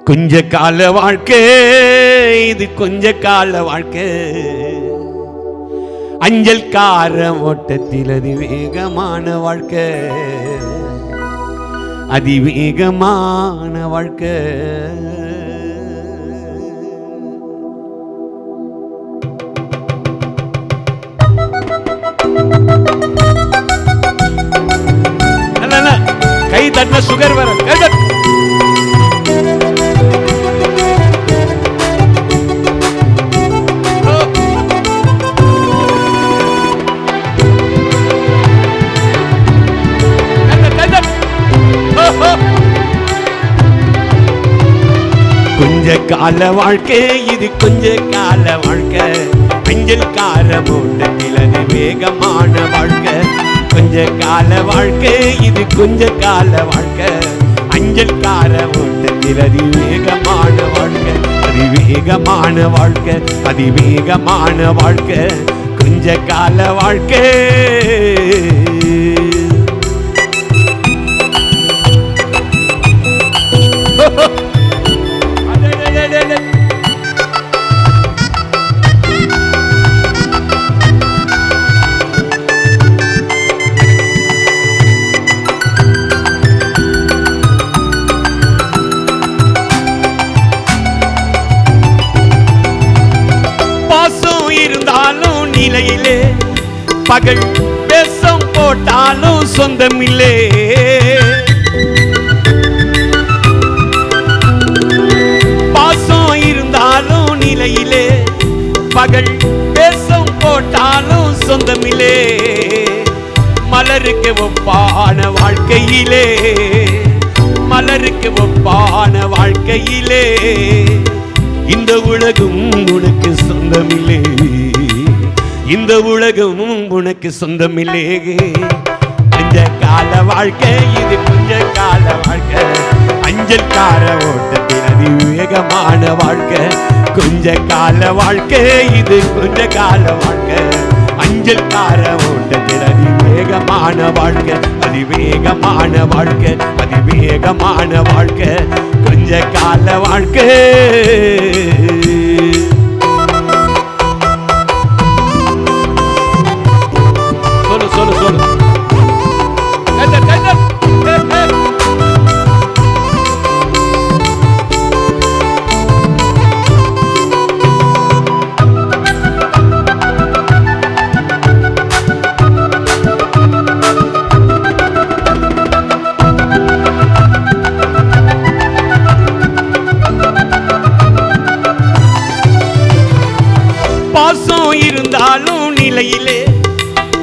கொஞ்ச கால வாழ்க்கை இது, கொஞ்ச கால வாழ்க்கை. அஞ்சல் கார ஓட்டத்தில் அதிவேகமான வாழ்க்கை, அதிவேகமான வாழ்க்கை. கை தட்டின சுகர் வர கொஞ்ச கால வாழ்க்கை இது, கொஞ்ச கால வாழ்க்கை. அஞ்சல் கார ஓட்டத்தில் அதிவேகமான வாழ்க்கை, கொஞ்ச கால வாழ்க்கை இது, கொஞ்ச கால வாழ்க்கை. அஞ்சல் கார ஓட்டத்தில் அதிவேகமான வாழ்க்கை, அதிவேகமான வாழ்க்கை, அதிவேகமான வாழ்க்கை. கொஞ்ச கால வாழ்க்கை. நிலையிலே பகல் பேசம் போட்டாலும் சொந்தமில்லே, பாசம் இருந்தாலும் நிலையிலே பகல் பேசம் போட்டாலும் சொந்தமில்லே. மலருக்கு ஒப்பான வாழ்க்கையிலே, மலருக்கு ஒப்பான வாழ்க்கையிலே இந்த உலகம் உனக்கு சொந்தமில்லே, இந்த உலகம் உனக்கு சொந்தமில்லே. கொஞ்ச கால வாழ்க்கை இது, கொஞ்ச கால வாழ்க்கை. அஞ்சல் கார ஓட்டத்தில் அதிவேகமான வாழ்க்கை, கொஞ்ச கால வாழ்க்கை இது, கொஞ்ச கால வாழ்க்கை. அஞ்சல் கார ஓட்டத்தில் அதிவேகமான வாழ்க்கை, அதிவேகமான வாழ்க்கை, அதிவேகமான வாழ்க்கை. கொஞ்ச கால வாழ்க்கை. சொல்லு சொல்லு பாசம் இருந்தாலும் நிலையிலே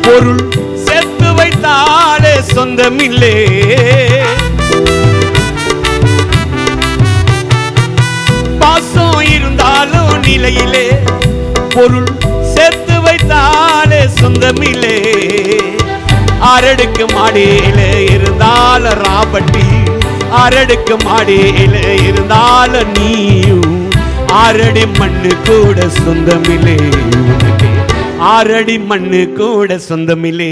பொருள் சேர்த்து வைத்தாலே சொந்தமில்லே, பாசம் இருந்தாலும் நிலையிலே பொருள் சேர்த்து வைத்தாலே சொந்தமில்லே. அரடுக்கு மாடியில இருந்தால ராபட்டி, அரடுக்கு மாடியில இருந்தால நீயும் ஆறடி மண்ணு கூட சொந்தமில்லே உனக்கு, ஆறடி மண்ணு கூட சொந்தமில்லே.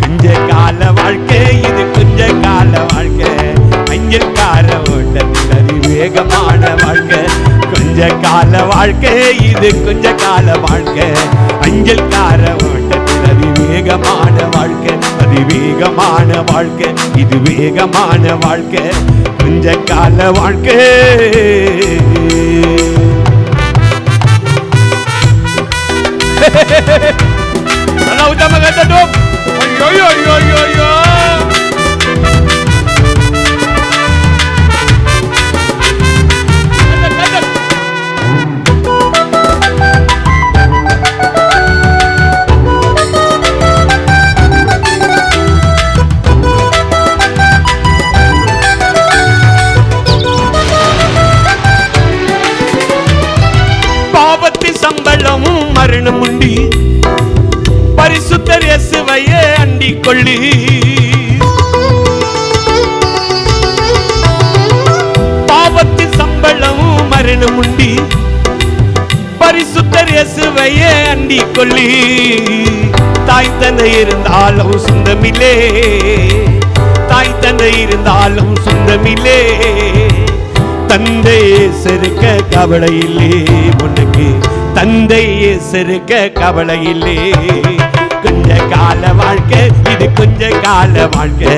கொஞ்ச கால வாழ்க்கை இது, கொஞ்ச கால வாழ்க்கை. அஞ்சல் கார ஓட்டத்தில் அதிவேகமான வாழ்க்கை, கொஞ்ச கால வாழ்க்கை இது, கொஞ்ச கால வாழ்க்கை. அஞ்சல் கார ஓட்டத்தில் அதிவேகமான வாழ்க்கை, அதிவேகமான வாழ்க்கை, இது வேகமான வாழ்க்கை. கொஞ்ச கால வாழ்க்கை. நல்லா உத்தம கட்டட்டும். ஐயோ ஐயோ ஐயோ ஐயோ. சம்பளமும் மரணம் உண்டி, பரிசுத்தர் இயேசுவையே அண்டிக் கொள்ளி. பாவத்தின் சம்பளமும் மரணம் உண்டி, பரிசுத்தர் இயேசுவையே அண்டிக் கொள்ளி. தாய் தந்தை இருந்தாலும் சொந்தமில்லே, தாய் தந்தை இருந்தாலும் சொந்தமில்லே. தந்தை சிறுக்க கவலை இல்லே உனக்கு தந்தை சிறுக்க கவலை இல்லே கொஞ்ச கால வாழ்க்கை இது கொஞ்ச கால வாழ்க்கை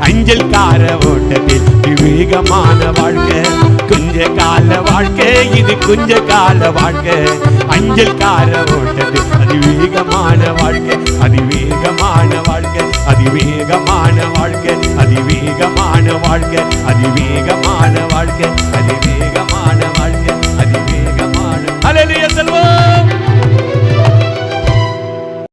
அஞ்சல் கார ஓட்டத்தில் விவேகமான வாழ்க்கை கொஞ்ச கால வாழ்க்கை இது கொஞ்ச கால வாழ்க்கை அஞ்சல் கார ஓட்டத்தில் அதிவேகமான வாழ்க்கை அதிவேகமான வாழ்க்கை அதிவேகமான வாழ்க்கை அதிவேகமான வாழ்க்கை அதிவேக